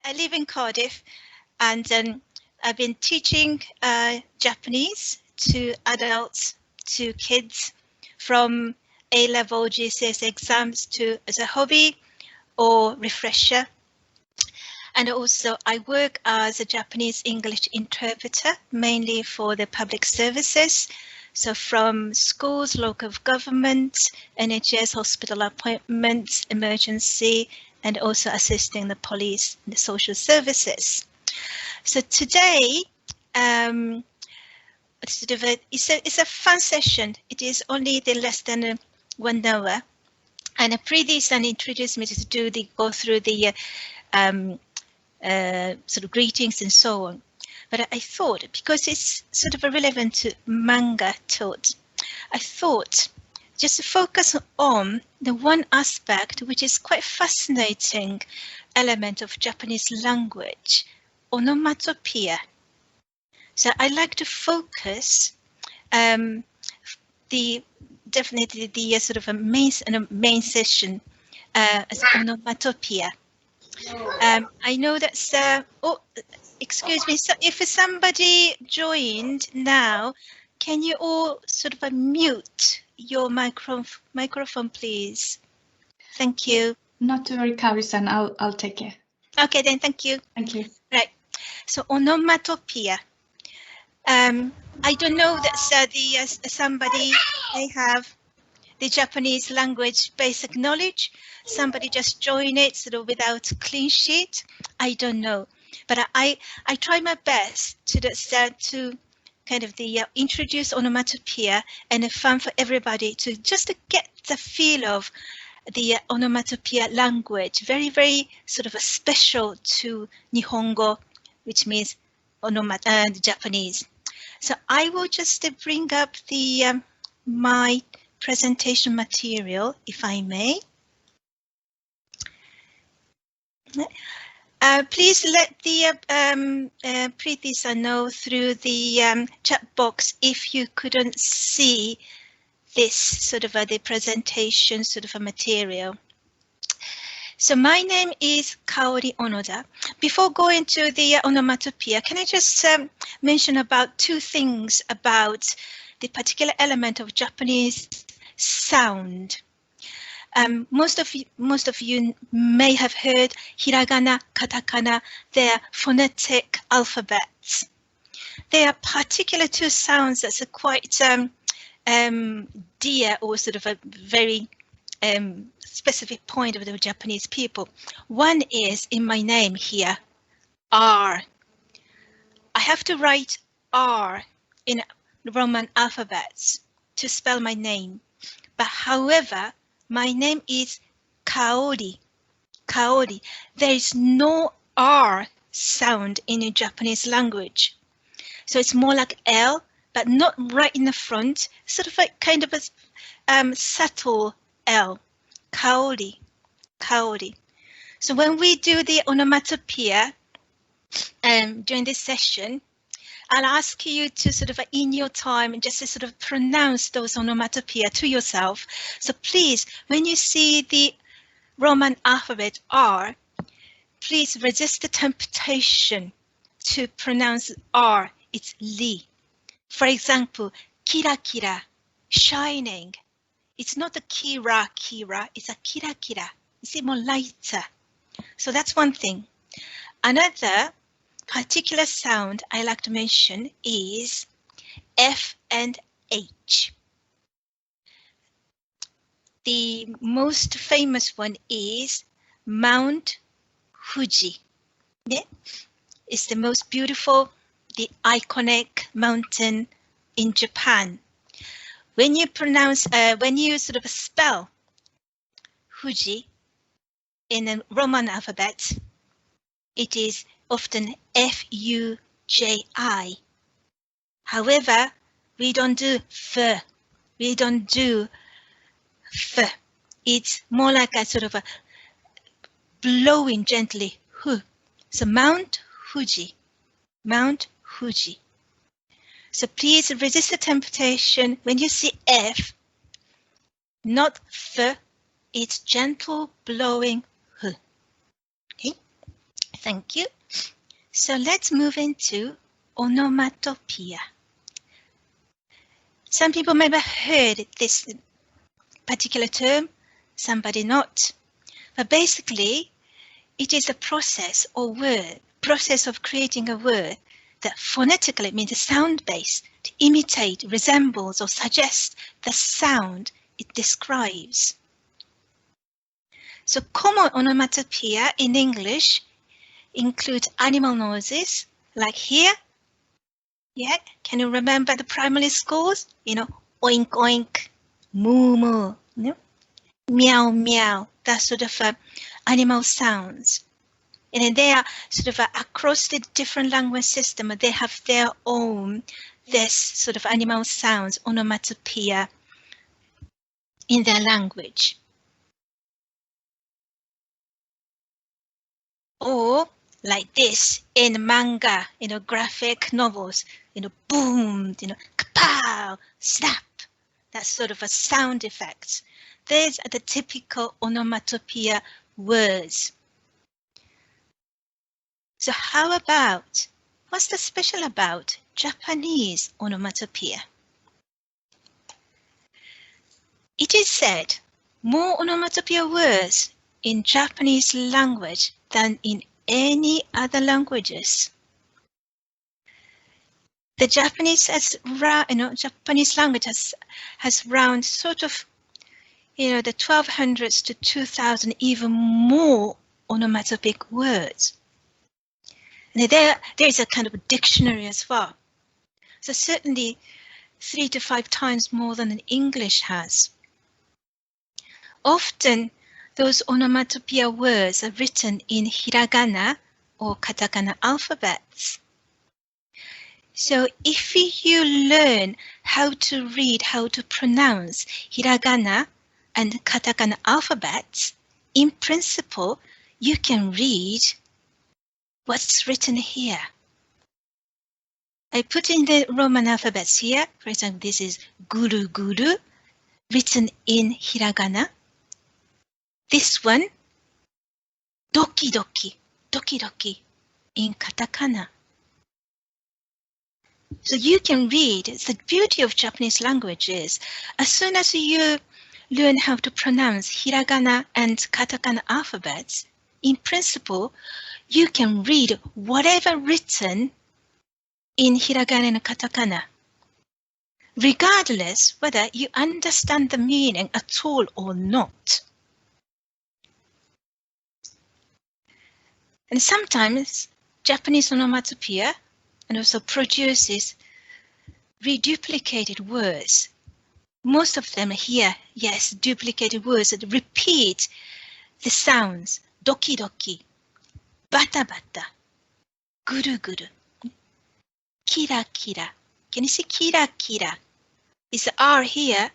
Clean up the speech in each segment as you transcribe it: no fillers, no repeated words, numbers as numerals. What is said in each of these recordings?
I live in Cardiff, and I've been teaching Japanese to adults, to kids, from A-level GCSE exams to as a hobby or refresher. And also I work as a Japanese English interpreter, mainly for the public services. So from schools, local government, NHS, hospital appointments, emergency, and also assisting the police and the social services. So today, it's a fun session. It is only less than 1 hour. And Preeti introduced me to go through the sort of greetings and so on. But I thought, because it's sort of relevant to manga taught, I thought just to focus on the one aspect which is quite fascinating element of Japanese language, onomatopoeia. So I like to focus definitely the sort of a main session as onomatopoeia. I know that's oh, excuse me. So if somebody joined now, can you all sort of mute your microphone, please? Thank you. Not to worry, Kaori-san. I'll take it. Okay, then. Thank you. Thank you. Right. So onomatopoeia. I don't know that somebody may have the Japanese language basic knowledge. Somebody just join it sort of without a clean sheet. I don't know, but I try my best to kind of introduce onomatopoeia and fun for everybody to just get the feel of the onomatopoeia language. Very, very sort of a special to Nihongo, which means Japanese. So I will just bring up the my presentation material, if I may. Please let the Preeti know through the chat box if you couldn't see this sort of the presentation sort of a material. So my name is Kaori Onoda. Before going to the onomatopoeia, can I just mention about two things about the particular element of Japanese sound? Most of you may have heard hiragana, katakana, their phonetic alphabets. They are particular two sounds that's a quite dear or sort of a very specific point of the Japanese people. One is in my name here, R. I have to write R in Roman alphabets to spell my name. But however, my name is Kaori. Kaori. There is no R sound in the Japanese language. So it's more like L, but not right in the front, sort of like kind of a subtle L. Kaori. Kaori. So when we do the onomatopoeia during this session, I'll ask you to sort of in your time just to sort of pronounce those onomatopoeia to yourself. So please, when you see the Roman alphabet R, please resist the temptation to pronounce R. It's li. For example, kira kira, shining. It's not a kira kira, it's a kira kira. It's more lighter. So that's one thing. Another particular sound I like to mention is F and H. The most famous one is Mount Fuji. Yeah? It's the most beautiful, the iconic mountain in Japan. When you pronounce, when you sort of spell Fuji in the Roman alphabet, it is often F-U-J-I. However, we don't do F. We don't do F. It's more like a sort of a blowing gently. Hu. So Mount Fuji. Mount Fuji. So please resist the temptation when you see F, not F, it's gentle blowing H. Okay, Thank you. So let's move into onomatopoeia. Some people may have heard this particular term, somebody not. But basically, it is a process or process of creating a word that phonetically means a sound base to imitate, resembles, or suggest the sound it describes. So common onomatopoeia in English include animal noises, like here. Yeah, can you remember the primary schools? You know, oink oink, moo moo, you know? Meow meow, that sort of animal sounds. And then they are sort of across the different language system, they have their own, this sort of animal sounds, onomatopoeia in their language. Or like this in manga, you know, graphic novels, you know, boom, you know, kapow, snap, that sort of a sound effects. These are the typical onomatopoeia words. So how about, what's the special about Japanese onomatopoeia? It is said more onomatopoeia words in Japanese language than in any other languages. The Japanese Japanese language has around sort of, you know, the 1200s to 2000, even more onomatopoeic words. And there is a kind of dictionary as well. So certainly 3 to 5 times more than English has. Often those onomatopoeia words are written in hiragana or katakana alphabets. So if you learn how to read, how to pronounce hiragana and katakana alphabets, in principle, you can read what's written here. I put in the Roman alphabets here. For example, this is guru guru, written in hiragana. This one, dokidoki, dokidoki, in katakana. So you can read. The beauty of Japanese language is, as soon as you learn how to pronounce hiragana and katakana alphabets, in principle, you can read whatever written in hiragana and katakana, regardless whether you understand the meaning at all or not. And sometimes Japanese onomatopoeia and also produces reduplicated words. Most of them here, yes, duplicated words that repeat the sounds. Dokidoki, bata bata, guru guru, kira kira. Can you see kira kira? It's the R here,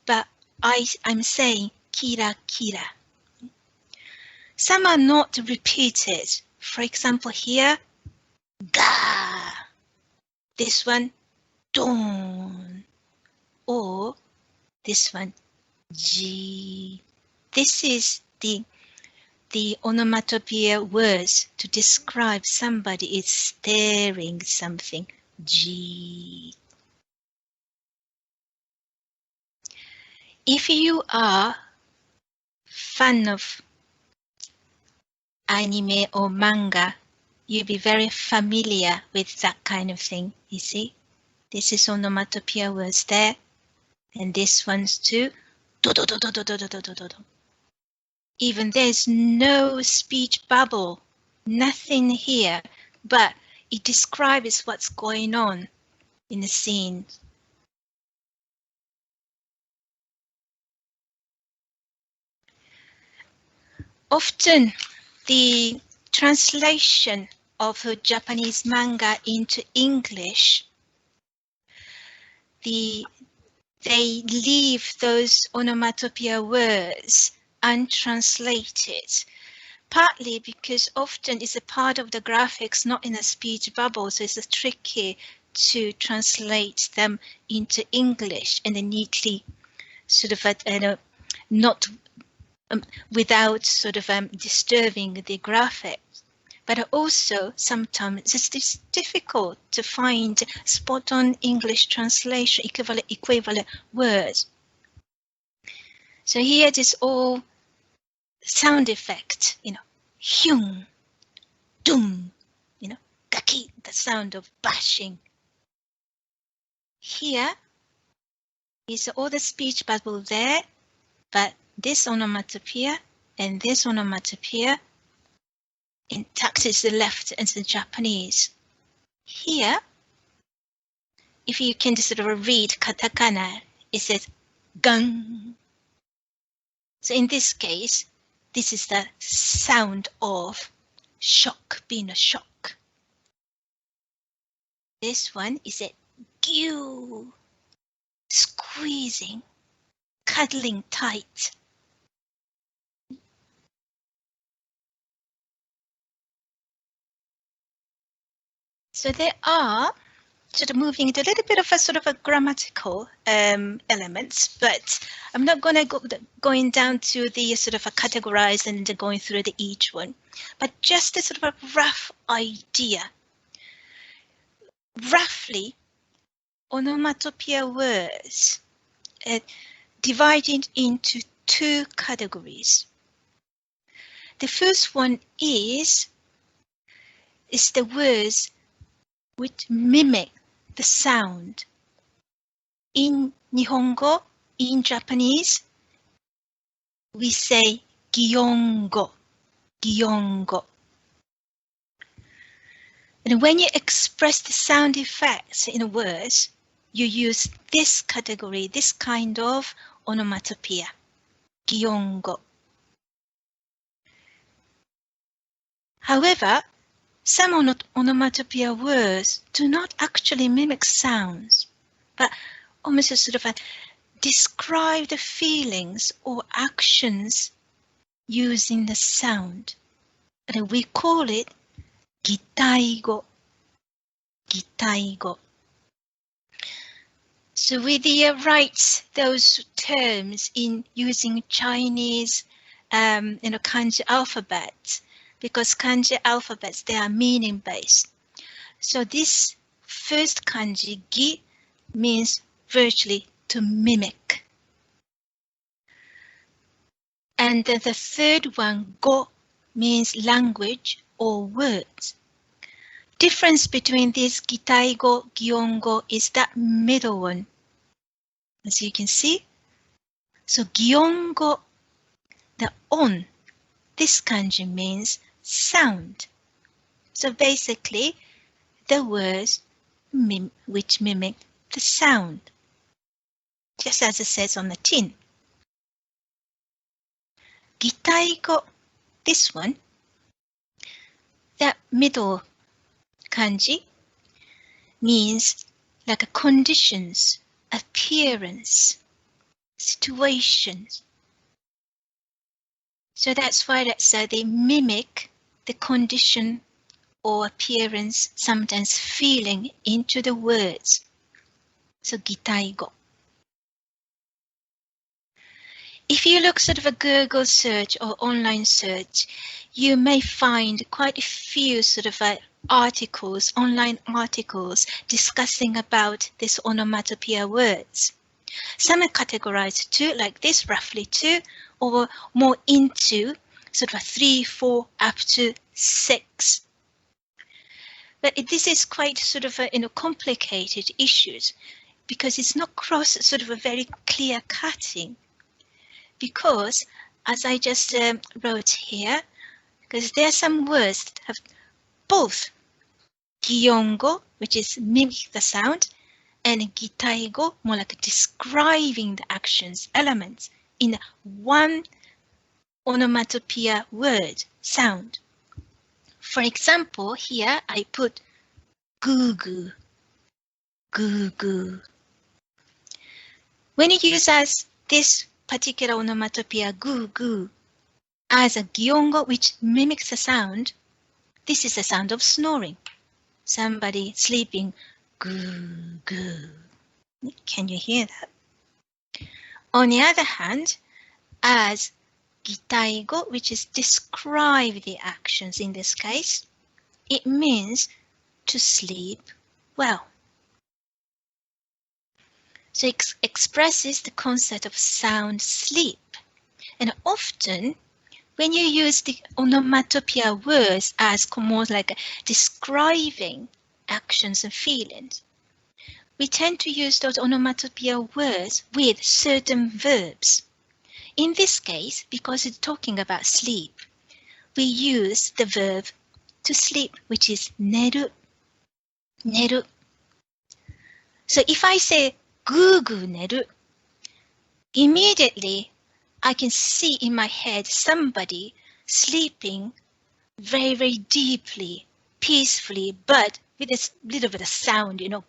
but I'm saying kira kira. Some are not repeated. For example, here, ga. This one, don. Or this one, ji. This is the onomatopoeia words to describe somebody is staring something. Ji. If you are fan of anime or manga, you'll be very familiar with that kind of thing, you see. This is onomatopoeia words there, and this one's too. Do do do do do do do do do do. Even there's no speech bubble, nothing here, but it describes what's going on in the scene. Often the translation of a Japanese manga into English, they leave those onomatopoeia words untranslated, partly because often it's a part of the graphics, not in a speech bubble, so it's tricky to translate them into English and then neatly sort of not without sort of disturbing the graphics. but also sometimes it's difficult to find spot-on English translation, equivalent words. So here it is all sound effect, hyung, dum, gaki, the sound of bashing. Here is all the speech bubble there, but this onomatopoeia and this onomatopoeia intact is the left and the Japanese. Here, if you can sort of read katakana, it says gang. So in this case, this is the sound of shock, being a shock. This one is a gyu, squeezing, cuddling tight. So there are sort of moving into a little bit of a sort of a grammatical elements, but I'm not going to going down to the sort of a categorize and going through each one, but just a sort of a rough idea. Roughly, onomatopoeia words divided into two categories. The first one is the words which mimic the sound. In Nihongo, in Japanese, we say gyongo, gyongo. And when you express the sound effects in words, you use this category, this kind of onomatopoeia, gyongo. However, some onomatopoeia words do not actually mimic sounds, but almost sort of describe the feelings or actions using the sound. And we call it gitaigo, gitaigo. So we write those terms in using Chinese kanji alphabet, because kanji alphabets, they are meaning based. So this first kanji, gi, means virtually to mimic. And then the third one, go, means language or words. Difference between this gitaigo, gyongo is that middle one, as you can see. So gyongo, the on, this kanji means sound. So basically, the words which mimic the sound, just as it says on the tin. Gitaigo, this one, that middle kanji means like a conditions, appearance, situations. So that's why they mimic the condition or appearance, sometimes feeling into the words. So gitaigo. If you look sort of a Google search or online search, you may find quite a few sort of articles, online articles discussing about this onomatopoeia words. Some are categorized to like this, roughly 2, or more into sort of 3, 4, up to 6. But this is quite sort of complicated issues, because it's not cross sort of a very clear cutting. Because as I just wrote here, because there are some words that have both gyongo, which is mimic the sound, and gitaigo, more like describing the actions, elements in one onomatopoeia word, sound. For example, here I put goo-goo, goo-goo. When you use as this particular onomatopoeia goo-goo as a gyongo which mimics the sound, this is the sound of snoring. Somebody sleeping, goo-goo. Can you hear that? On the other hand, as gitaigo, which is describe the actions in this case, it means to sleep well. So it expresses the concept of sound sleep. And often, when you use the onomatopoeia words as more like describing actions and feelings, we tend to use those onomatopoeia words with certain verbs. In this case, because it's talking about sleep, we use the verb to sleep, which is neru, neru. So if I say gugu neru, immediately I can see in my head somebody sleeping very, very deeply, peacefully, but with this little bit of sound, you know,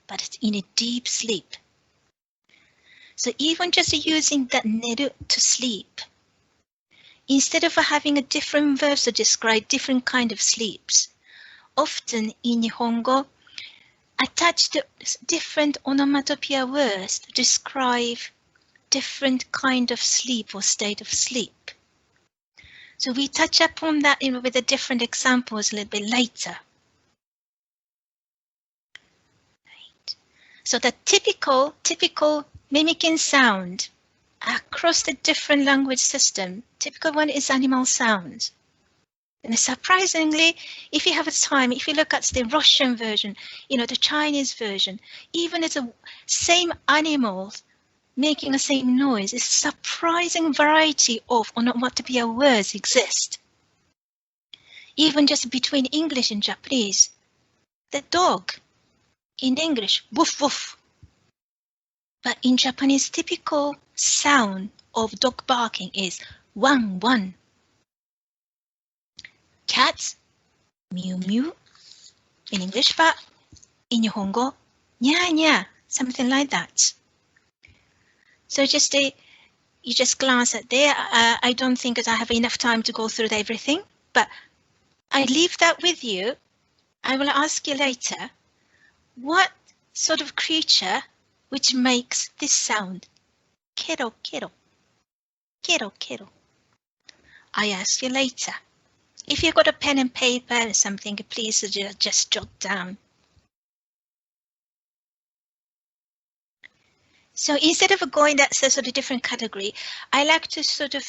but it's in a deep sleep. So even just using that neru to sleep, instead of having a different verbs to describe different kind of sleeps, often in Nihongo, attach the different onomatopoeia words to describe different kind of sleep or state of sleep. So we touch upon that with the different examples a little bit later. Right. So the typical mimicking sound across the different language system, typical one is animal sounds. And surprisingly, if you have time, if you look at the Russian version, the Chinese version, even it's the same animals making the same noise, a surprising variety of onomatopoeia words exist. Even just between English and Japanese. The dog, in English, woof woof. But in Japanese, typical sound of dog barking is wan wan. Cats, mew mew, in English, but in Nihongo, nya nya, something like that. So you just glance at there. I don't think that I have enough time to go through everything, but I leave that with you. I will ask you later, what sort of creature which makes this sound? Kero, kero, kero, kero. I ask you later. If you've got a pen and paper or something, please just jot down. So instead of going that sort of different category, I like to sort of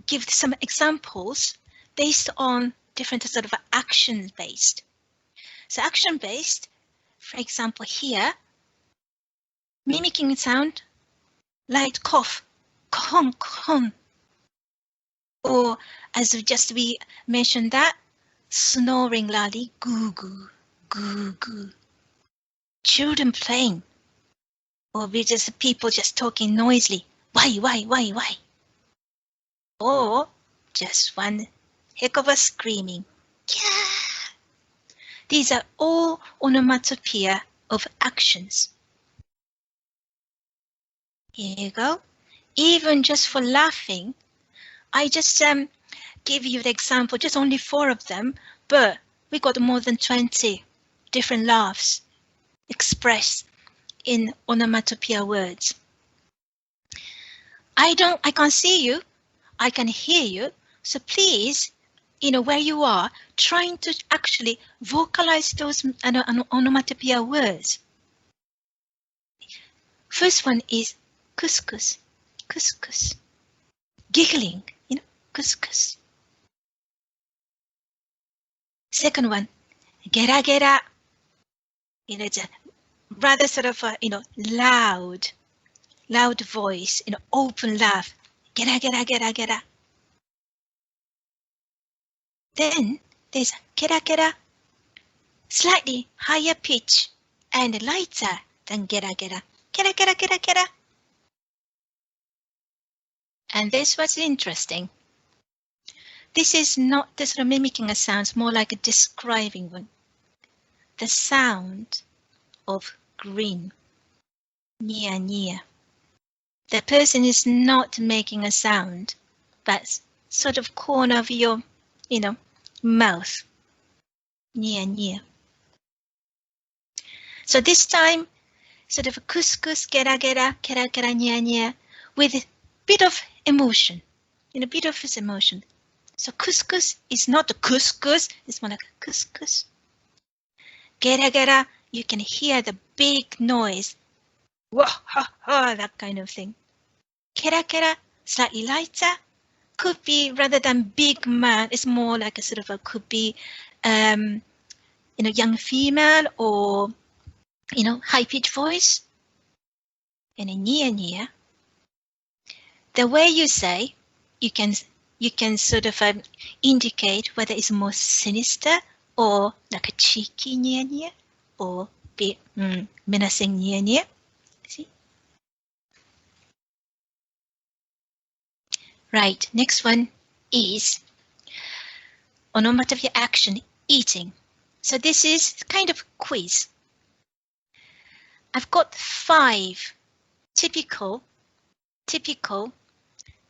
give some examples based on different sort of action based. So action based, for example, here, mimicking sound, light cough, kohon, kohon. Or as we mentioned that, snoring loudly, goo goo, goo goo. Children playing. Or we just people just talking noisily, why? Or just one heck of a screaming, yeah. These are all onomatopoeia of actions. Here you go. Even just for laughing, I just give you the example, just only 4 of them, but we got more than 20 different laughs expressed in onomatopoeia words. I can't see you, I can hear you, so please, where you are, trying to actually vocalize those onomatopoeia words. First one is couscous, couscous. Giggling, couscous. Second one, gera gera. It's a rather sort of loud voice, open laugh, gera gera gera gera. Then there's kera kera, slightly higher pitch and lighter than gera gera, kera kera kera kera. And this was interesting. This is not the sort of mimicking a sound, more like a describing one. The sound of grin, nia nia. The person is not making a sound, but sort of corner of your, mouth, nia nia. So this time, sort of couscous, gera gera, kera kera, nia nia, with a bit of emotion, bit of his emotion. So couscous is not couscous, it's more like couscous. Gera gera, you can hear the big noise. Wah, ha, ha, that kind of thing. Kera kera, slightly lighter. Could be rather than big man, it's more like a sort of a could be young female or high-pitched voice. And a near. The way you say, you can sort of indicate whether it's more sinister or like a cheeky near or be menacing near. See? Right, next one is onomatopoeia action, eating. So this is kind of quiz. I've got 5 typical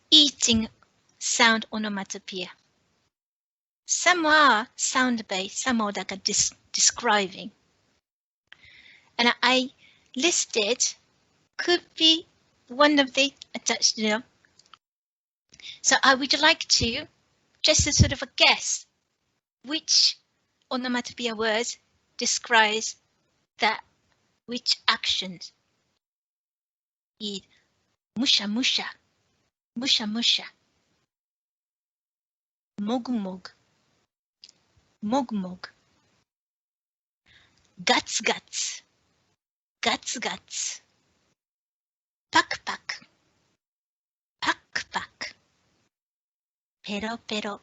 eating sound onomatopoeia. Some are sound-based, some are like a describing. And I listed, could be one of the attached, So I would like to just a sort of a guess which onomatopoeia words describes that, which actions. Eat. Musha musha. Musha musha. Mog mog. Mog mog. Guts guts. Guts guts. Pak pak. Pak pak. Pero pero.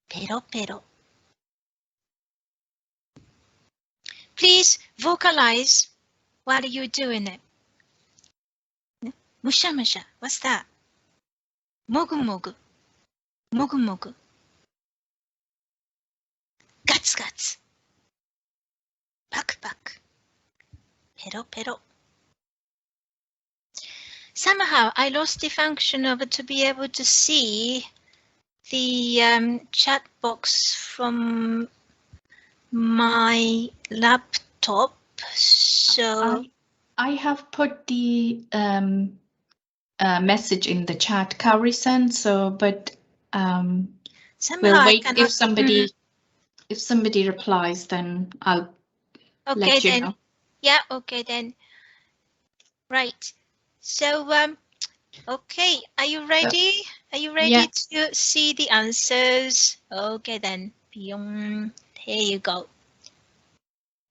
Pero pero. Please vocalize while you're doing it. Musha musha. What's that? Mogu mogu. Mogu mogu. Guts guts. Pak pak. Pero pero. Somehow I lost the function of it to be able to see the chat box from my laptop. So I have put the message in the chat, Kaori-san. So, but we'll wait. If somebody replies, then I'll let you know. Yeah. Okay then. Right. So okay. Are you ready? Are you ready to see the answers? Okay then. Here you go.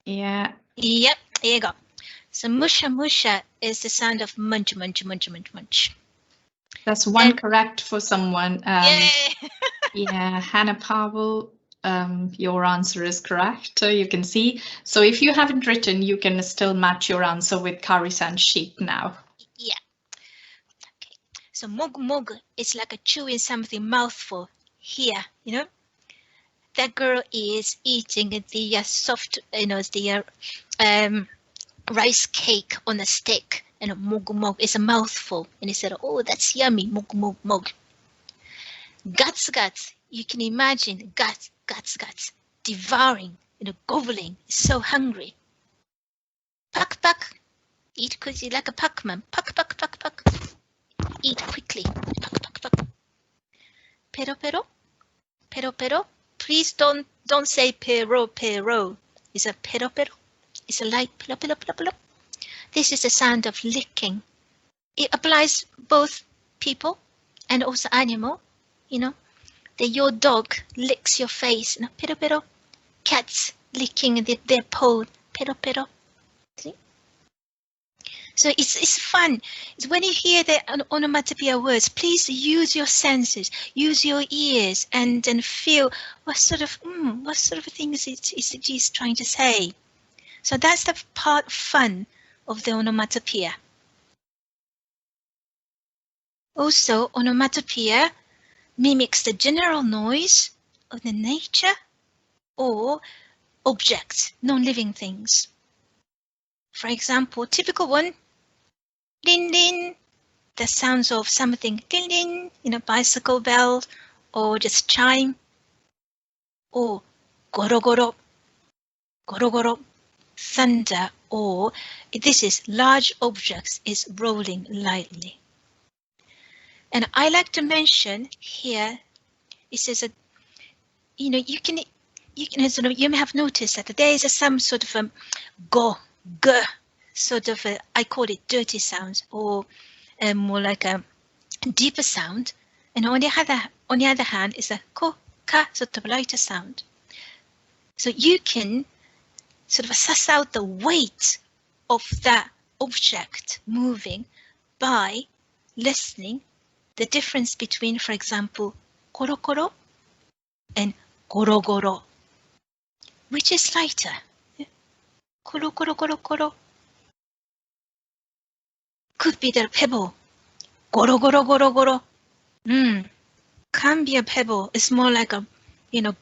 Yeah. Yep. Here you go. So musha musha is the sound of munch munch munch munch munch. That's one correct for someone. Yay! Yeah, Hannah Powell, your answer is correct. You can see. So if you haven't written, you can still match your answer with Kaori-san's sheet now. Yeah. Okay. So mog mog is like a chewing something mouthful. Here, that girl is eating the soft, the rice cake on a stick, and mog mog is a mouthful, and he said, "Oh, that's yummy." Mog mog mog. Guts guts. You can imagine guts guts guts devouring, gobbling. So hungry. Pak pak. Eat quickly like a Pac-Man. Pak pak pak pak. Eat quickly. Pak pak pak. Pero pero. Pero pero. Please don't say pero pero. It's a pero pero. It's a light pero pero pero pero. This is the sound of licking. It applies both people and also animal. Your dog licks your face. Pero pero. Cats licking their paw. Pero pero. See? So it's fun. It's when you hear the onomatopoeia words, please use your senses, use your ears, and feel what sort of things it's trying to say. So that's the part fun of the onomatopoeia. Also, onomatopoeia mimics the general noise of the nature or objects, non-living things. For example, typical one, din din, the sounds of something, din din, bicycle bell or just chime, or goro goro, goro goro, thunder, or this is large objects is rolling lightly. And I like to mention here it says that, you know, you can sort of, you may have noticed that there is some sort of go, g, sort of I call it dirty sounds, or more like a deeper sound, and on the other hand is a ko, ka, sort of lighter sound. So you can sort of suss out the weight of that object moving by listening the difference between, for example, koro koro and goro goro. Which is lighter? Koro koro koro koro. Could be the pebble. Goro goro goro goro. Can be a pebble. It's more like a, you know,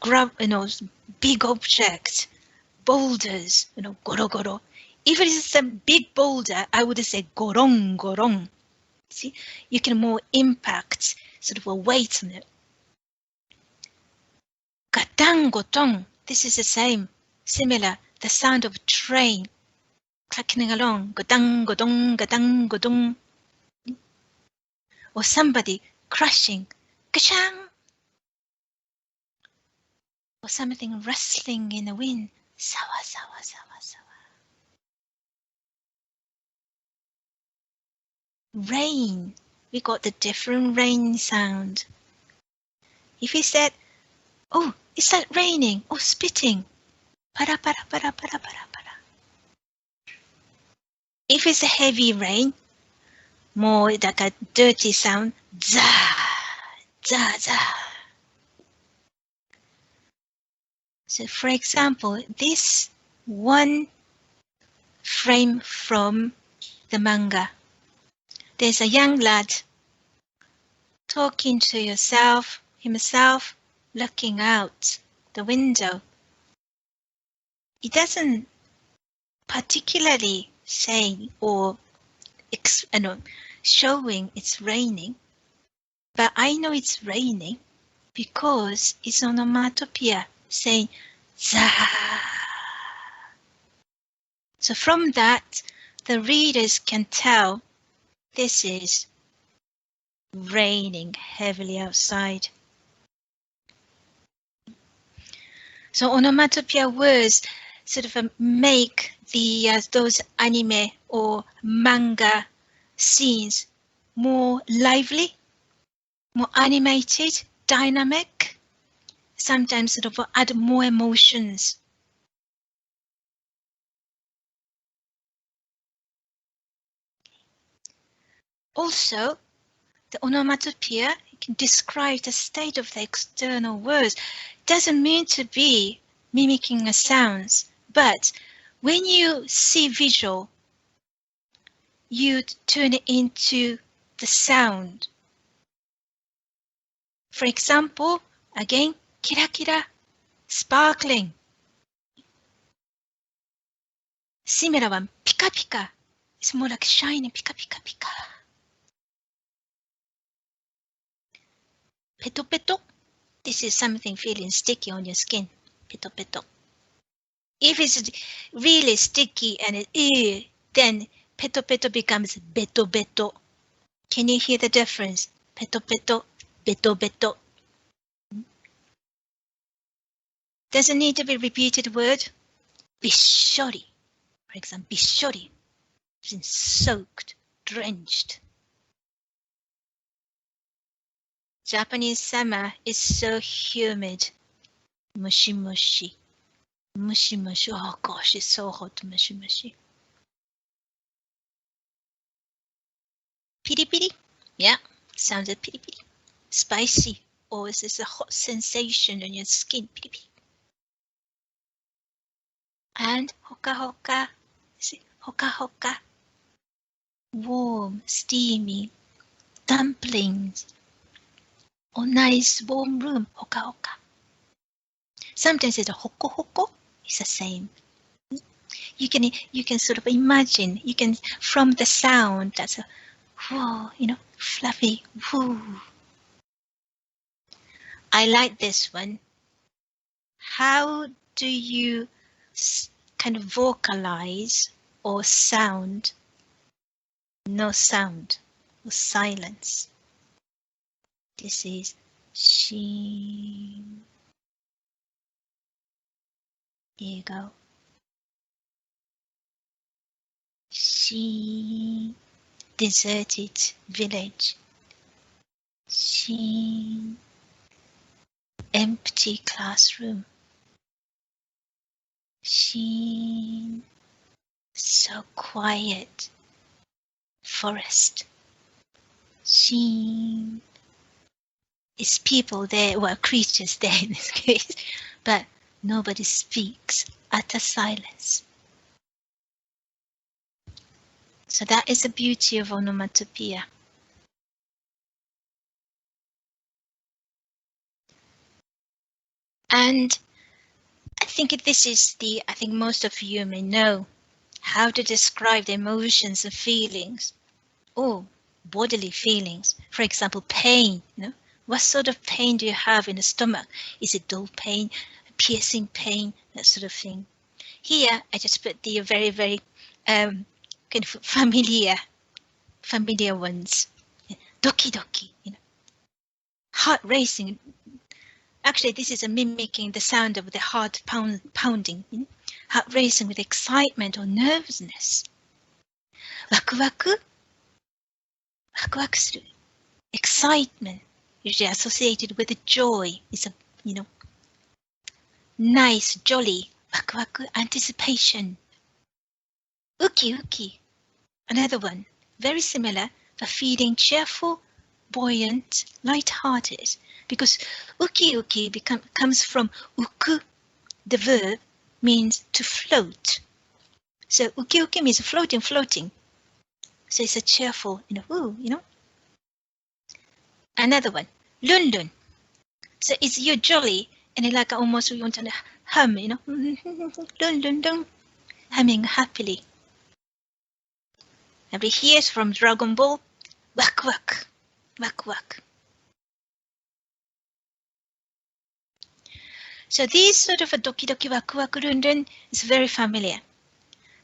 big object, boulders, you know, goro goro. If it is a big boulder, I would say gorong gorong. See, you can more impact sort of a weight on it. Gatang gotong. This is the same, similar. The sound of a train clacking along. Gadang godong, gadang godong. Or somebody crashing. Kashang. Or something rustling in the wind. Sawa, sawa, sawa, sawa. Rain. We got the different rain sound. If you said, oh, is that raining? Oh, spitting. Para, para, para, para, para, para. If it's a heavy rain, more like a dirty sound. Za, za, za. So, for example, this one frame from the manga. There's a young lad talking to himself, looking out the window. He doesn't particularly say or showing it's raining, but I know it's raining because it's onomatopoeia saying za. So from that, the readers can tell this is raining heavily outside. So onomatopoeia words sort of make the those anime or manga scenes more lively, more animated, dynamic, sometimes sort of add more emotions. Also, the onomatopoeia can describe the state of the external words. Doesn't mean to be mimicking a sounds, but when you see visual, you turn it into the sound. For example, again, kira kira, sparkling. Similar one, pika pika. It's more like shiny, pika pika pika. Peto peto. This is something feeling sticky on your skin. Peto peto. If it's really sticky and then peto peto becomes beto beto. Can you hear the difference? Peto peto, beto beto. Doesn't need to be repeated word. Bishori. For example, bishori. It's soaked, drenched. Japanese summer is so humid. Mushi mushi. Mushi mushi. Oh gosh, it's so hot. Mushi mushi. Piri piri. Yeah, sounds like piri piri. Spicy. Or is this a hot sensation on your skin? Piri piri. And hoka hoka. See, hoka hoka. Warm, steamy. Dumplings. Or nice warm room. Hoka hoka. Sometimes it's a hoko hoko. It's the same. You can sort of imagine. You can from the sound. That's a whoa, you know, fluffy. Whoo. I like this one. How do you kind of vocalize or sound? No sound or silence. This is しん。笑顔。しん。Deserted village. しん。Empty classroom. しん。So quiet. Forest. しん. It's people there, well, creatures there in this case, but nobody speaks. Utter silence. So that is the beauty of onomatopoeia. And I think I think most of you may know how to describe the emotions and feelings, or bodily feelings. For example, pain, what sort of pain do you have in the stomach? Is it dull pain, piercing pain, that sort of thing? Here, I just put the very, very kind of familiar ones. Dokidoki, heart racing. Actually, this is mimicking the sound of the heart pounding, heart racing with excitement or nervousness. Wakuwaku, wakuwaku suru, excitement, usually associated with the joy. It's a, nice, jolly, wakuwaku, anticipation. Uki uki, another one, very similar, but feeling cheerful, buoyant, light-hearted, because uki uki comes from uku, the verb, means to float. So uki uki means floating. So it's a cheerful, Another one, lun lun. So it's you're jolly, and it like almost you want to hum, lun lun lun, humming happily. Every here is from Dragon Ball, Wakuwaku, Wakuwaku. So these sort of a Dokidoki, Wakuwaku, Run Run is very familiar.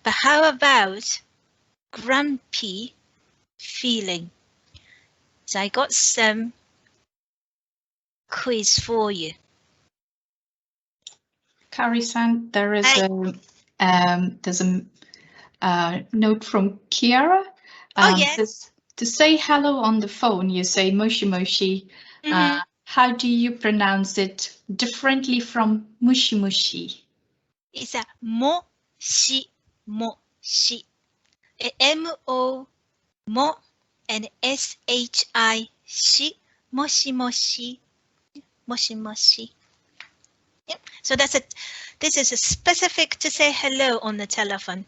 But how about grumpy feeling? So I got some quiz for you. Kari-san, there is there's a note from Kiara. Oh yes. To say hello on the phone, you say moshi moshi. How do you pronounce it differently from mushi mushi? It's a mo-shi, mo-shi. M-O, mo, and S-H-I, shi, moshi moshi, moshi moshi. Yep. So that's it. This is a specific to say hello on the telephone.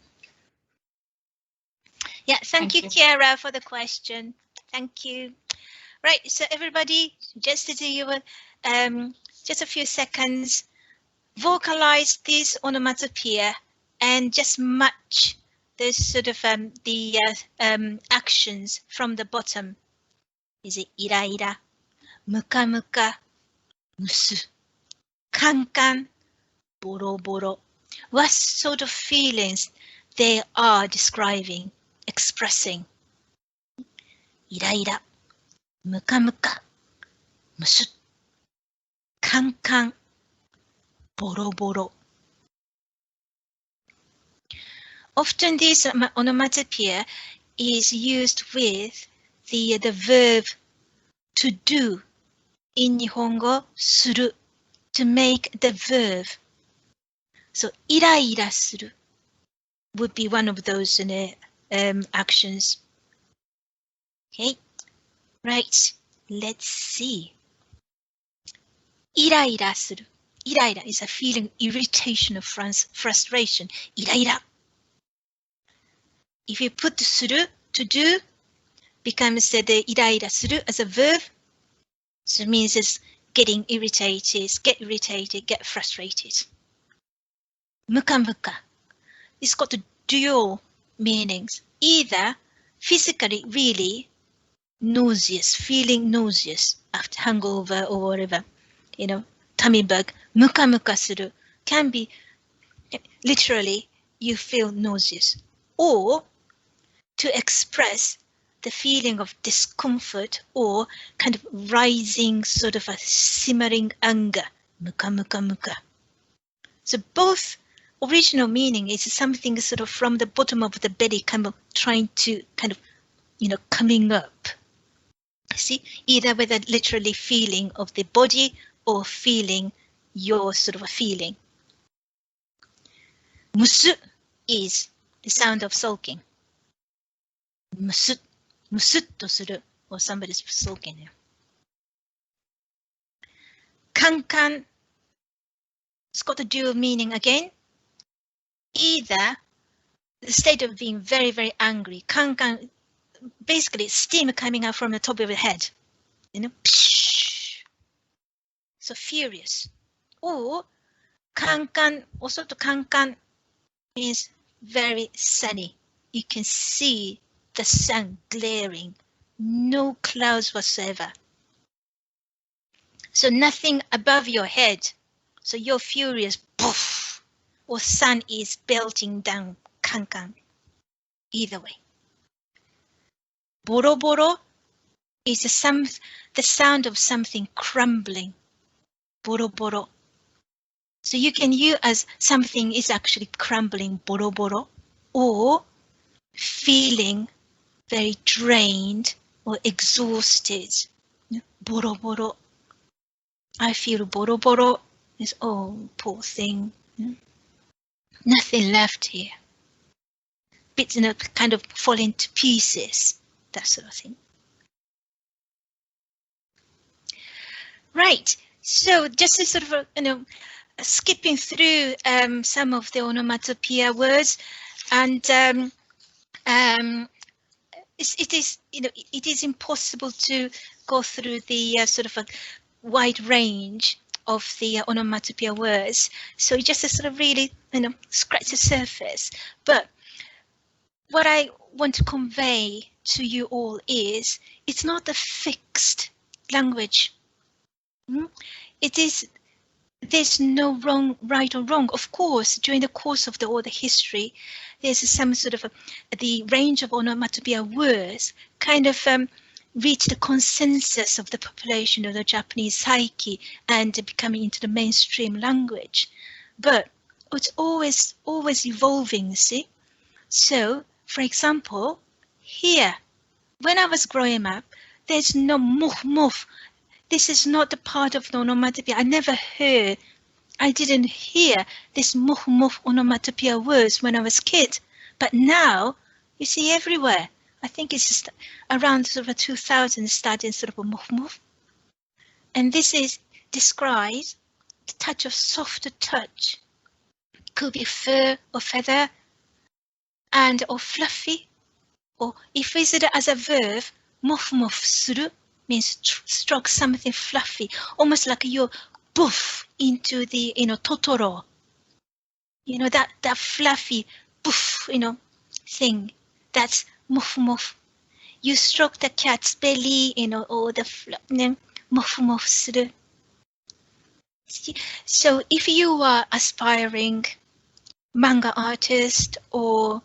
Yeah, thank you, Kiara, for the question. Thank you. Right, so everybody, just to do your, just a few seconds, vocalize this onomatopoeia and just match those sort of the actions from the bottom. Is it ira ira, muka muka, musu, kan kan, boro boro? What sort of feelings they are describing, expressing? Ira ira, muka muka, musu, kan kan, boro boro. Often this onomatopoeia is used with the verb to do in Nihongo, suru, to make the verb. So ira ira suru would be one of those actions. Okay, right, let's see. Ira ira suru. Ira ira is a feeling, irritation of frustration. Ira ira. If you put the suru, to do, becomes the ira ira suru as a verb. So it means it's getting irritated, get frustrated. Muka muka. It's got the dual meanings. Either physically really nauseous, feeling nauseous after hangover or whatever, tummy bug. Muka muka suru can be literally you feel nauseous, or to express the feeling of discomfort or kind of rising sort of a simmering anger, muka muka muka. So both original meaning is something sort of from the bottom of the belly, kind of trying to kind of, coming up. See, either with a literally feeling of the body or feeling your sort of a feeling. Musu is the sound of sulking. Musu, musutto suru, or somebody's sulking here. Kankan, it's got a dual meaning again. Either the state of being very, very angry. Kankan, basically steam coming out from the top of your head. Psh, so furious. Or kankan, also to kankan means very sunny. You can see the sun glaring, no clouds whatsoever. So nothing above your head. So you're furious, poof, or sun is belting down, kankan. Either way. Boro boro is the sound of something crumbling. Boro boro. So you can use as something is actually crumbling, boro boro, or feeling very drained or exhausted. Boro boro. I feel boro boro. Is oh, poor thing. Nothing left here. Bits kind of falling to pieces. That sort of thing. Right. So just to sort of skipping through some of the onomatopoeia words, and it is impossible to go through the sort of a wide range of the onomatopoeia words. So just to sort of really scratch the surface. But what I want to convey to you all is it's not a fixed language. It is, there's no right or wrong. Of course, during the course of all the history, there's some sort of the range of onomatopoeia words kind of reached the consensus of the population of the Japanese psyche and becoming into the mainstream language. But it's always evolving, see? So, for example, here, when I was growing up, there's no muh. This is not the part of the onomatopoeia. I didn't hear this muh onomatopoeia words when I was a kid. But now, you see everywhere. I think it's just around sort of 2000 starting sort of a muh. And this is describes the touch of softer touch. Could be fur or feather, and or fluffy, or if we said it as a verb, muh suru means stroke something fluffy, almost like you're boof into the Totoro. That fluffy boof thing. That's muh. You stroke the cat's belly, or the muh suru. So if you are aspiring manga artist or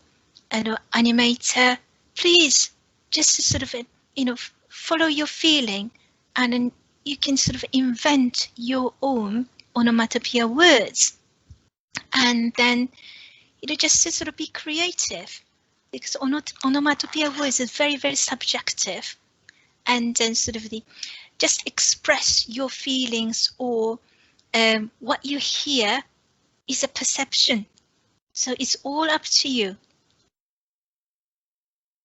an animator, please just sort of follow your feeling, and then you can sort of invent your own onomatopoeia words, and then just to sort of be creative, because onomatopoeia words is very, very subjective, and then sort of just express your feelings, or what you hear is a perception. So it's all up to you.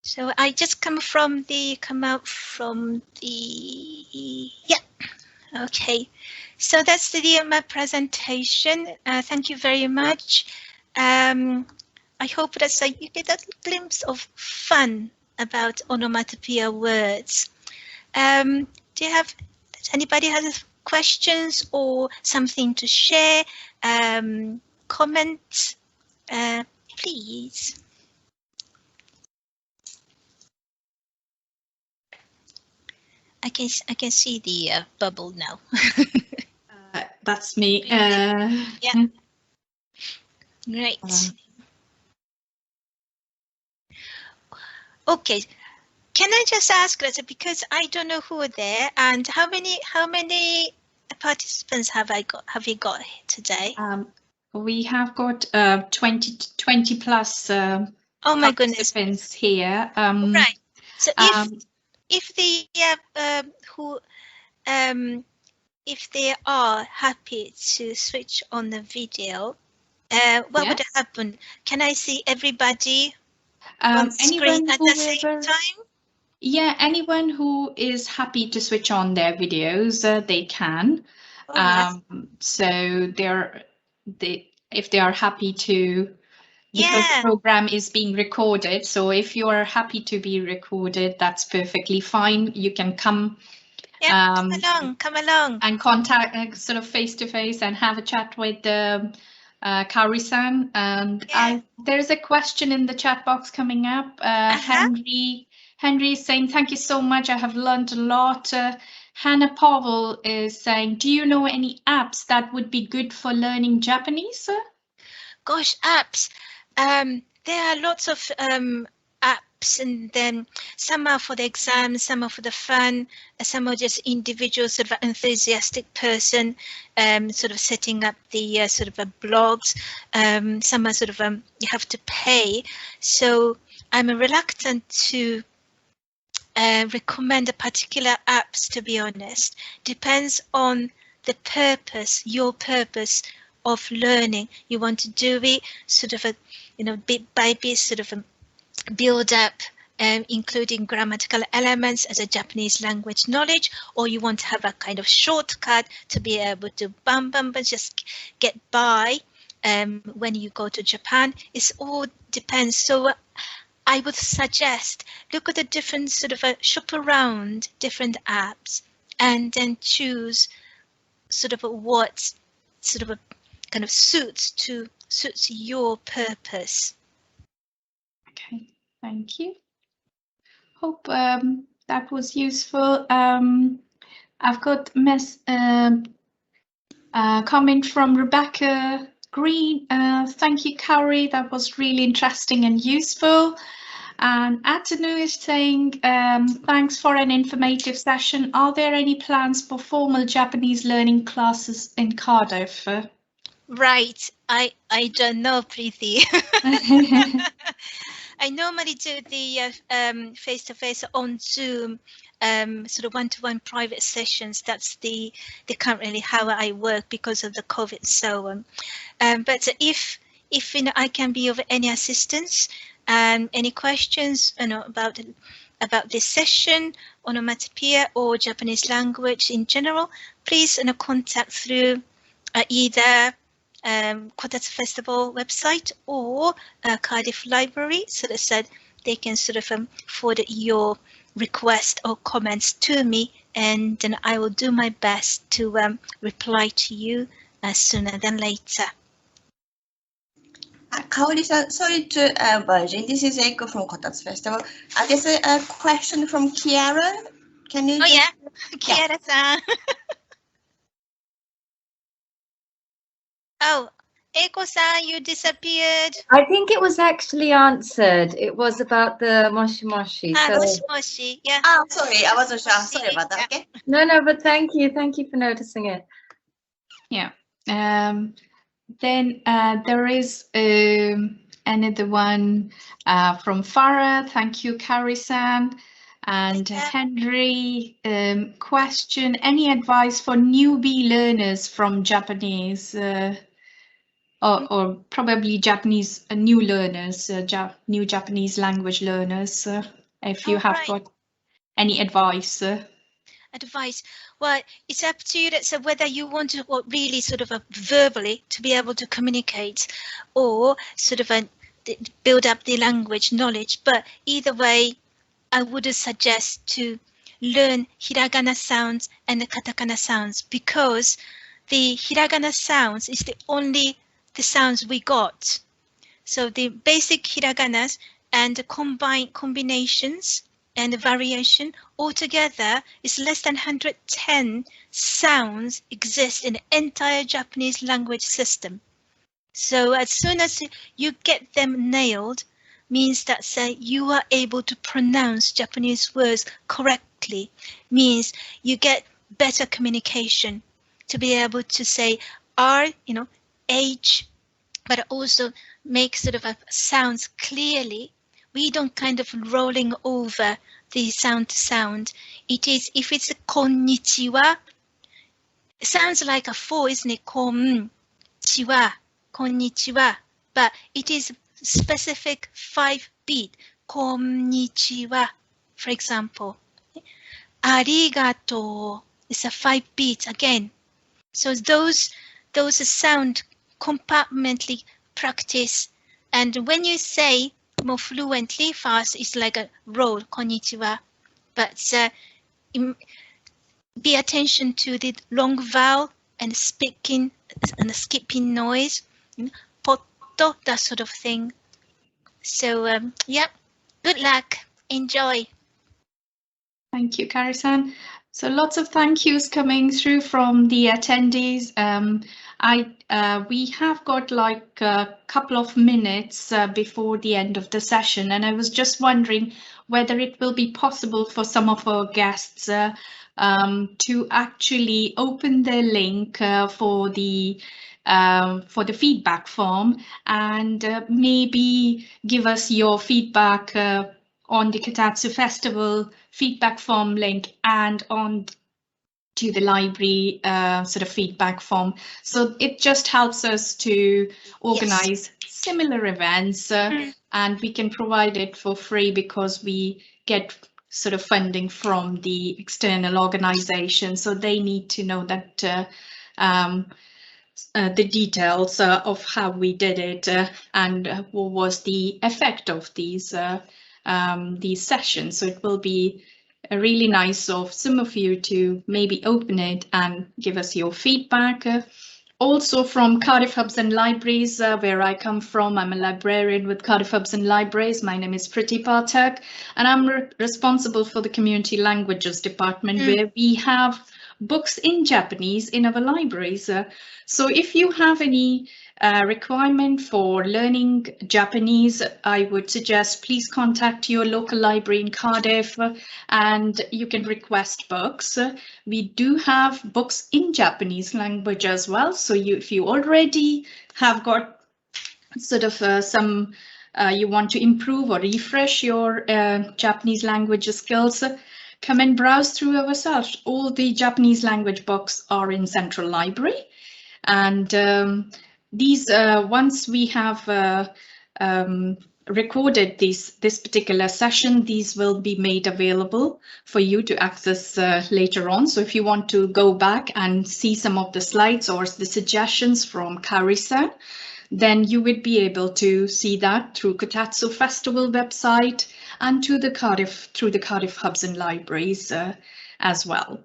So I just come out from the okay. So that's my presentation. Thank you very much. I hope that you get a glimpse of fun about onomatopoeia words. Does anybody have questions or something to share? Comments, please. I can see the bubble now. That's me. Yeah. Great. Okay. Can I just ask, Greta, because I don't know who are there, and how many participants have you got We today? have got 20 plus oh my goodness, participants here. Right. So if they are happy to switch on the video, what would happen? Can I see everybody on screen at the same time? Yeah, anyone who is happy to switch on their videos, they can. Oh, yes. So if they are happy to, because the program is being recorded. So if you are happy to be recorded, that's perfectly fine. You can come. Come along, and contact sort of face to face and have a chat with Kaori-san. And there's a question in the chat box coming up. Henry is saying, thank you so much. I have learned a lot. Hannah Powell is saying, do you know any apps that would be good for learning Japanese? Gosh, apps. There are lots of apps, and then some are for the exams, some are for the fun, some are just individual sort of enthusiastic person sort of setting up the sort of blogs. Some are sort of you have to pay. So I'm reluctant to recommend a particular apps, to be honest. Depends on the purpose, your purpose of learning. You want to do it sort of bit by bit, sort of build up, including grammatical elements as a Japanese language knowledge, or you want to have a kind of shortcut to be able to just get by when you go to Japan. It all depends. So I would suggest look at the different sort of shop around different apps and then choose sort of what sort of kind of suits your purpose. Okay, thank you. Hope that was useful. I've got comment from Rebecca Green. Thank you, Kaori. That was really interesting and useful. And Atanu is saying, thanks for an informative session. Are there any plans for formal Japanese learning classes in Cardiff? Right, I don't know, Preeti. I normally do the face-to-face on Zoom, sort of one-to-one private sessions. That's the currently how I work because of the COVID. So, but if I can be of any assistance, any questions, about this session, Onomatopoeia or Japanese language in general, please contact through either Kotatsu Festival website or Cardiff Library, so that said they can sort of forward your request or comments to me, and then I will do my best to reply to you sooner than later. Kaori-san, sorry to barge in. This is Eiko from Kotatsu Festival. There's a question from Kiara. Can you? Oh, Kiara-san. Oh, Eiko-san, you disappeared. I think it was actually answered. It was about the moshi moshi. Moshi moshi, yeah. Oh, sorry, I wasn't sure. Sorry about that. Okay. No, but thank you. Thank you for noticing it. Yeah. Then there is another one from Farah. Thank you, Kaori-san. And Henry, question, any advice for newbie learners from Japanese or probably Japanese new learners, new Japanese language learners, if you have got any advice? Advice. Well, it's up to you. So whether you want to really sort of verbally to be able to communicate, or sort of build up the language knowledge. But either way, I would suggest to learn hiragana sounds and the katakana sounds, because the hiragana sounds is the sounds we got. So the basic hiraganas and the combinations and the variation altogether is less than 110 sounds exist in the entire Japanese language system. So as soon as you get them nailed, means that you are able to pronounce Japanese words correctly, means you get better communication to be able to say R, H, but also make sort of sounds clearly. We don't kind of rolling over the sound to sound. It is, if it's a konnichiwa, it sounds like a 4, isn't it? Konnichiwa, konnichiwa, but it is specific 5 beat. Konnichiwa, for example. Arigato is a 5 beats again. So those sound compartmentally practice, and when you say more fluently fast, it's like a roll, konnichiwa, but be attention to the long vowel and speaking and the skipping noise, potto, that sort of thing. So yeah, good luck, enjoy. Thank you, Kari-san. So lots of thank yous coming through from the attendees. We have got like a couple of minutes before the end of the session, and I was just wondering whether it will be possible for some of our guests to actually open their link for the feedback form and maybe give us your feedback on the Kotatsu Festival feedback form link and on to the library sort of feedback form. So it just helps us to organize similar events and we can provide it for free because we get sort of funding from the external organization. So they need to know that the details of how we did it and what was the effect of these sessions. So it will be really nice of some of you to maybe open it and give us your feedback. Also from Cardiff Hubs and Libraries, where I come from. I'm a librarian with Cardiff Hubs and Libraries. My name is Priti Pathak, and I'm responsible for the Community Languages Department, where we have books in Japanese in our libraries. So if you have any requirement for learning Japanese, I would suggest please contact your local library in Cardiff and you can request books. We do have books in Japanese language as well. So if you already have got sort of some you want to improve or refresh your Japanese language skills, come and browse through our site. All the Japanese language books are in Central Library, and these once we have recorded this particular session, these will be made available for you to access later on. So if you want to go back and see some of the slides or the suggestions from Kari-san, then you would be able to see that through Kotatsu Festival website and through the Cardiff Hubs and Libraries as well.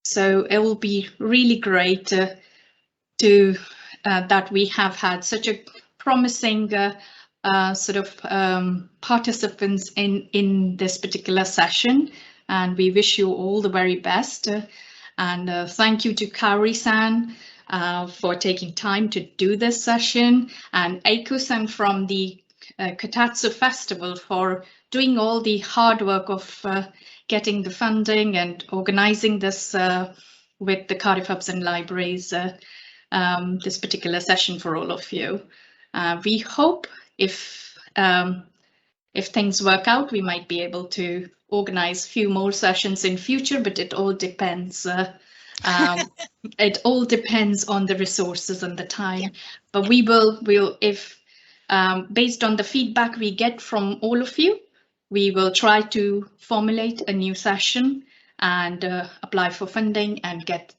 So it will be really great that we have had such a promising sort of participants in this particular session, and we wish you all the very best. And thank you to Kaori-san for taking time to do this session, and Eiko-san from the Kotatsu Festival for doing all the hard work of getting the funding and organizing this with the Cardiff Hubs and Libraries, this particular session for all of you. We hope if things work out, we might be able to organize a few more sessions in future, but it all depends. It all depends on the resources and the time. Yeah. But we'll if based on the feedback we get from all of you, we will try to formulate a new session and apply for funding and get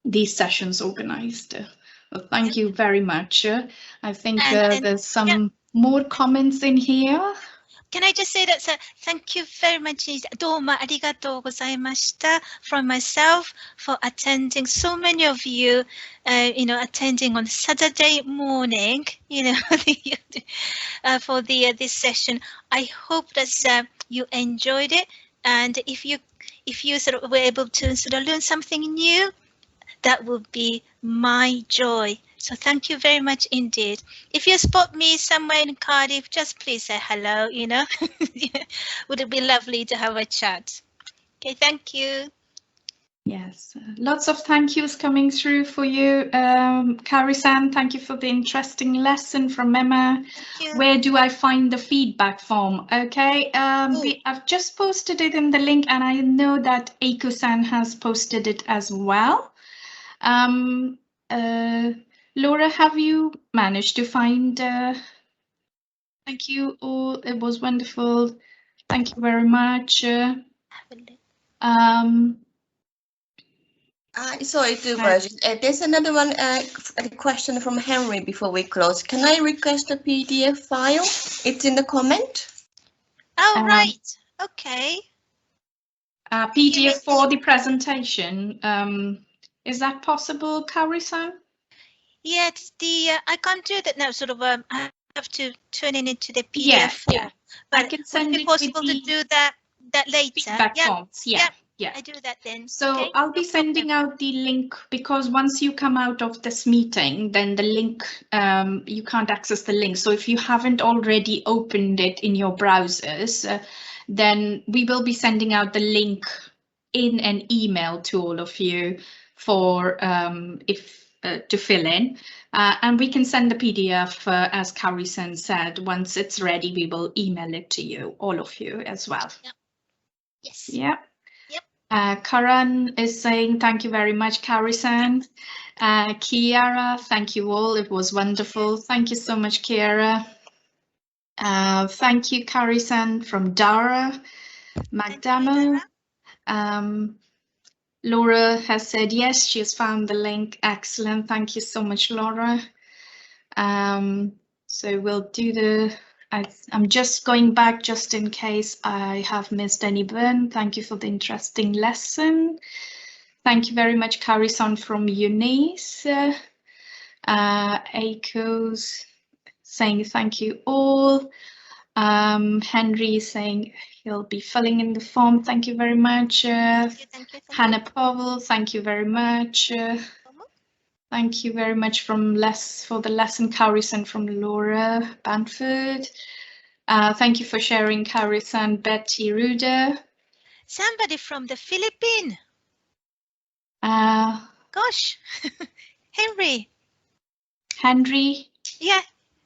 these sessions organized. Well, thank you very much. I think there's some more comments in here. Can I just say that, thank you very much. どうもありがとうございました from myself for attending. So many of you, attending on Saturday morning, for this session. I hope that you enjoyed it, and if you sort of were able to sort of learn something new, that would be my joy. So thank you very much indeed. If you spot me somewhere in Cardiff, just please say hello, you know. Would it be lovely to have a chat? Okay, thank you. Yes, lots of thank yous coming through for you. Kaori-san, thank you for the interesting lesson from Emma. Where do I find the feedback form? Okay, I've just posted it in the link, and I know that Eiko-san has posted it as well. Laura, have you managed to find? Thank you all. It was wonderful. Thank you very much. Sorry, two versions. There's another one, a question from Henry before we close. Can I request a PDF file? It's in the comment. Oh, right. Okay. PDF for the presentation. Is that possible, Kaori-san? Yeah, it's I can't do that now. Sort of, I have to turn it into the PDF form. Yeah. But I can send would it be possible to do that later? Feedback forms. Yeah. I do that then. So okay, I'll be sending out the link, because once you come out of this meeting, then the link, you can't access the link. So if you haven't already opened it in your browsers, then we will be sending out the link in an email to all of you for to fill in. And we can send the PDF, as Kaori-san said. Once it's ready, we will email it to you, all of you as well. Yep. Yes. Yeah. Karan is saying thank you very much, Kaori-san. Kiara, thank you all. It was wonderful. Thank you so much, Kiara. Thank you, Kaori-san from Dara. Magdamo. Laura has said yes, she has found the link. Excellent. Thank you so much, Laura. So we'll do the. I'm just going back just in case I have missed anyone. Thank you for the interesting lesson. Thank you very much, Kaori-san from Eunice. Eiko's saying thank you all. Henry saying he'll be filling in the form. Thank you very much. Thank you. Hannah Powell, thank you very much. Thank you very much for the lesson, Kaori-san from Laura Banford. Thank you for sharing, Kaori-san. Betty Ruder. Somebody from the Philippines. Gosh, Henry. Henry. Yeah,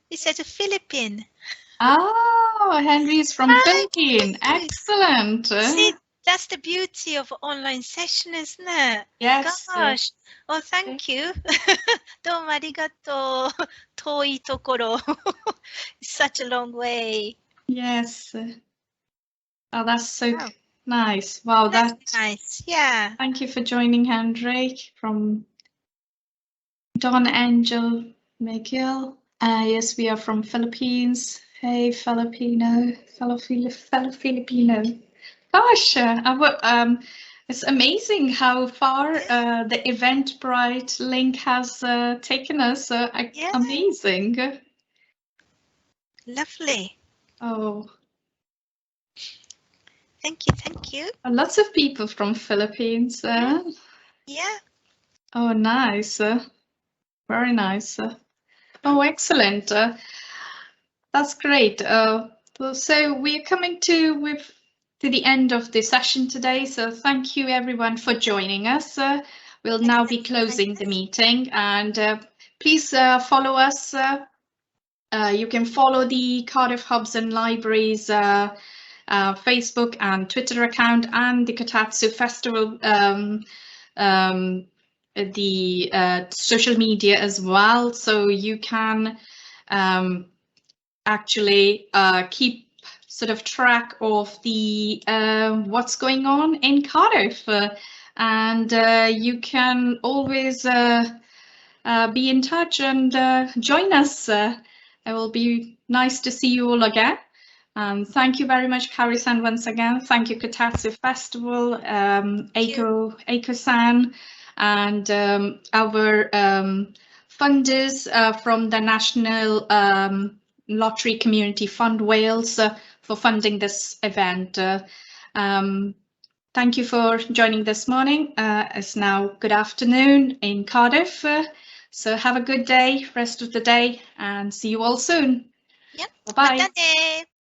he says a Philippine. Oh, Henry is from Philippines. Excellent. See, that's the beauty of online session, isn't it? Yes. Gosh. Oh, thank you. Domo arigato. Toi tokoro. It's such a long way. Yes. Oh, that's so nice. Wow, that's nice. Yeah. Thank you for joining, Henry, from Don Angel McGill. Yes, we are from Philippines. Hey, fellow Filipino. Gosh, it's amazing how far the Eventbrite link has taken us. Amazing. Lovely. Oh. Thank you, thank you. Lots of people from Philippines. Yeah. Oh, nice. Very nice. Oh, excellent. That's great. So we're coming to the end of the session today. So thank you everyone for joining us. We'll now be closing the meeting, and please follow us. You can follow the Cardiff Hubs and Libraries Facebook and Twitter account, and the Kotatsu Festival the social media as well, so you can actually keep sort of track of the what's going on in Cardiff, and you can always be in touch and join us. It will be nice to see you all again. Thank you very much, Kaori-san, once again. Thank you, Kotatsu Festival, Eiko-san, and our funders from the National Lottery Community Fund Wales for funding this event. Thank you for joining this morning. It's now good afternoon in Cardiff. So have a good day, rest of the day, and see you all soon. Yep. Bye-bye. またね。